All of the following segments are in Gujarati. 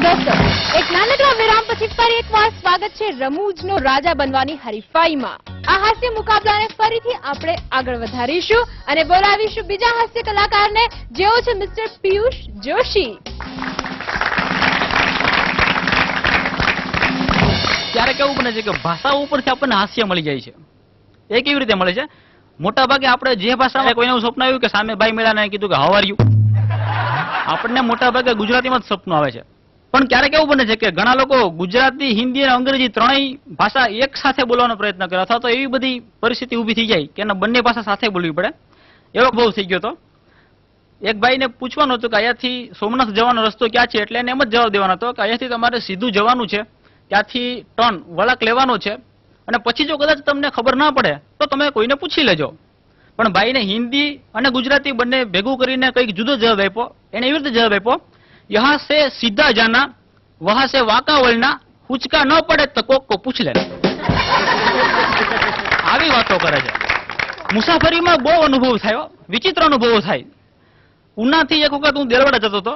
દોસ્તો, એક નાનકડા વિરામ પછી ફરી એકવાર સ્વાગત છે રમૂજનો રાજા બનવાની હરીફાઈમાં. આ હાસ્ય મુકાબલાને ફરીથી આપણે આગળ વધારીશું અને બોલાવીશું બીજા હાસ્ય કલાકારને, જેઓ છે મિસ્ટર પિયુષ જોશી. ત્યારે કેવું બને છે કે ભાષા ઉપરથી આપણને હાસ્ય મળી જાય છે. એ કેવી રીતે મળે છે? મોટા ભાગે આપણે જે ભાષામાં કોઈનું સપનું આવ્યું કે સામે ભાઈ મળ્યા કીધું કે હાઉ આર યુ, આપણને મોટા ભાગે ગુજરાતીમાં જ સપનું આવે છે. પણ ક્યારેક એવું બને છે કે ઘણા લોકો ગુજરાતી, હિન્દી અને અંગ્રેજી ત્રણેય ભાષા એક સાથે બોલવાનો પ્રયત્ન કરે, અથવા તો એવી બધી પરિસ્થિતિ ઊભી થઈ જાય કે એના બંને ભાષા સાથે બોલવી પડે. એવો બહુ થઈ ગયો હતો. એક ભાઈને પૂછવાનું હતું કે અહીંયાથી સોમનાથ જવાનો રસ્તો ક્યાં છે, એટલે એને એમ જ જવાબ દેવાનો હતો કે અહીંયાથી તમારે સીધું જવાનું છે, ત્યાંથી ટર્ન વળાંક લેવાનો છે, અને પછી જો કદાચ તમને ખબર ના પડે તો તમે કોઈને પૂછી લેજો. પણ ભાઈને હિન્દી અને ગુજરાતી બંને ભેગું કરીને કંઈક જુદો જવાબ આપ્યો. એને એવી રીતે જવાબ આપ્યો, यहाँ से सीधा जाना, वहां से वाका वळना, हुचका न પડે તો કોક કો પૂછ લેना. આવી વાતો કરે છે. મુસાફરીમાં બહુ અનુભવ થયો, વિચિત્ર અનુભવો થાય. ઉનાથી એક વખત હું દેલવાડા જતો હતો,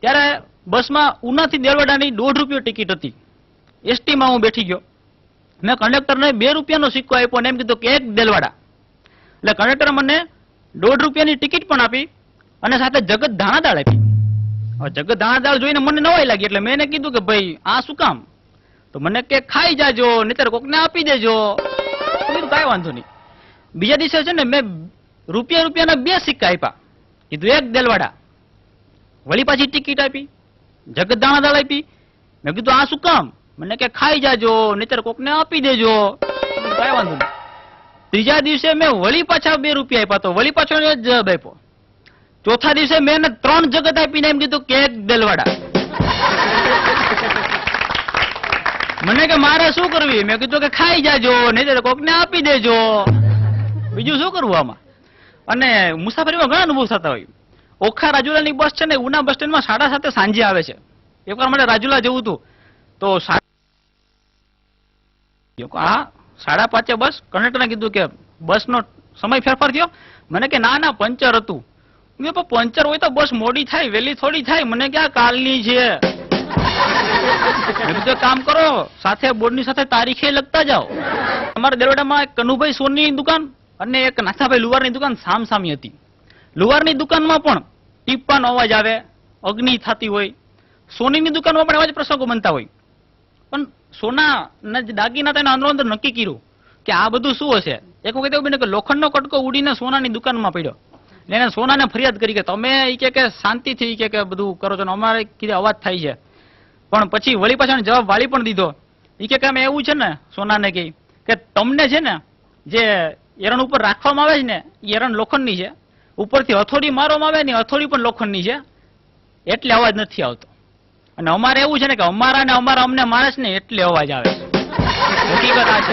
ત્યારે બસમાં ઉનાથી દેલવાડાની ₹1.5 ટિકિટ હતી. એસટીમાં હું બેઠી ગયો. મેં કંડક્ટરને ₹2 સિક્કો આપ્યો અને એમ કીધું કે એક દેલવાડા. એટલે કંડક્ટરે મને ₹1.5 ટિકિટ પણ આપી અને સાથે જગત ધાણાદાળ આપી. જગત ધાણાદાળ જોઈને મને નવાઈ લાગી, એટલે મેં એને કીધું કે ભાઈ આ શું કામ? તો મને કે ખાઈ જાજો, નહીતર કોકને આપી દેજો. કીધું કાંઈ વાંધો નહીં. બીજા દિવસે છે ને મેં રૂપિયાના 2 સિક્કા આપ્યા, કીધું એક દેલવાડા. વળી પાછી ટિકિટ આપી, જગત ધાણાદાળ આપી. મેં કીધું આ શું કામ? મને કે ખાઈ જાજો, નહીતર કોકને આપી દેજો. કાંઈ વાંધો નહીં. ત્રીજા દિવસે મેં વળી પાછા ₹2 આપ્યા, તો વળી પાછો જવાબ આપ્યો. ચોથા દિવસે મેં એને 3 જગત આપીને એમ કીધું કે એક દેલવાડા. મને કે મારે શું કરવી? મેં કીધું કે ખાઈ જાજો, નહીં તો કોકને આપી દેજો. બીજું શું કરવું આમાં? અને મુસાફરીમાં ઘણા અનુભવ થતા હોય. ઓખા રાજુલાની બસ છે ને, ઉના બસ સ્ટેન્ડમાં 7:30 સાંજે આવે છે. એકવાર મને રાજુલા જવું હતું, તો 5:30 બસ. કંડક્ટરને કીધું કે બસનો સમય ફેરફાર થયો? મને કે ના પંચર હતું. પંચર હોય તો બસ મોડી થાય, વહેલી થોડી થાય. મને ક્યાં કાલની છે. કામ કરો, સાથે બોર્ડની સાથે તારીખે લખતા જાઓ. અમારા દેલવાડામાં એક કનુભાઈ સોનની દુકાન અને એક નાથાભાઈ લુવારની દુકાન સામસામી હતી. લુવારની દુકાનમાં પણ ટીપાનો અવાજ આવે, અગ્નિ થતી હોય. સોનીની દુકાનમાં પણ એવા જ પ્રસંગો બનતા હોય. પણ સોનાના દાગીના તેના અંદર નક્કી કર્યું કે આ બધું શું હશે. એક વખત એવું બને કે લોખંડનો કટકો ઉડીને સોનાની દુકાનમાં પડ્યો. એને સોનાને ફરિયાદ કરી કે તમે કે શાંતિથી કે બધું કરો છો, અમારે કીધે અવાજ થાય છે. પણ પછી વળી પાછળ જવાબ વાળી પણ દીધો. એ કે અમે એવું છે ને સોનાને કહી કે તમને છે ને જે એરણ ઉપર રાખવામાં આવે છે ને, એ એરણ લોખંડની છે. ઉપરથી હથોડી મારવામાં આવે ને, હથોડી પણ લોખંડની છે, એટલે અવાજ નથી આવતો. અને અમારે એવું છે ને કે અમારા ને અમારા અમને માણસ ને એટલે અવાજ આવે. હકીકત આ છે.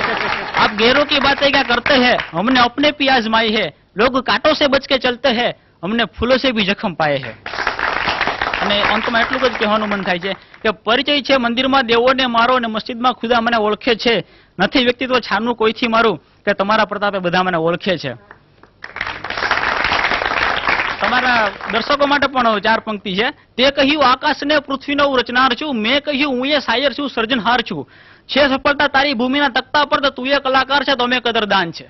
આપ ગેરો की बातें क्या करते हैं, हमने अपने भी आजमाई है. लोग कांटों से बच के चलते हैं, हमने फूलों से भी जख्म पाए हैं. અને અંતમાં એટલું જ કહેવાનું મન થાય છે કે પરિચય છે મંદિરમાં દેવોને મારો અને મસ્જિદમાં ખુદા મને ઓળખે છે. નથી વ્યક્તિત્વ છાનું કોઈથી મારું, કે તમારા પ્રતાપે બધા મને ઓળખે છે. તમારા દર્શકો માટે પણ 4 પંક્તિ છે. તે કહ્યું આકાશને પૃથ્વીનો રચનાર છું, મેં કહ્યું હું એ શાયર છું, સર્જનહાર છું. છે સફળતા તારી ભૂમિના તખ્તા પર, તો તું એ કલાકાર છે, તો અમે કદરદાન છે.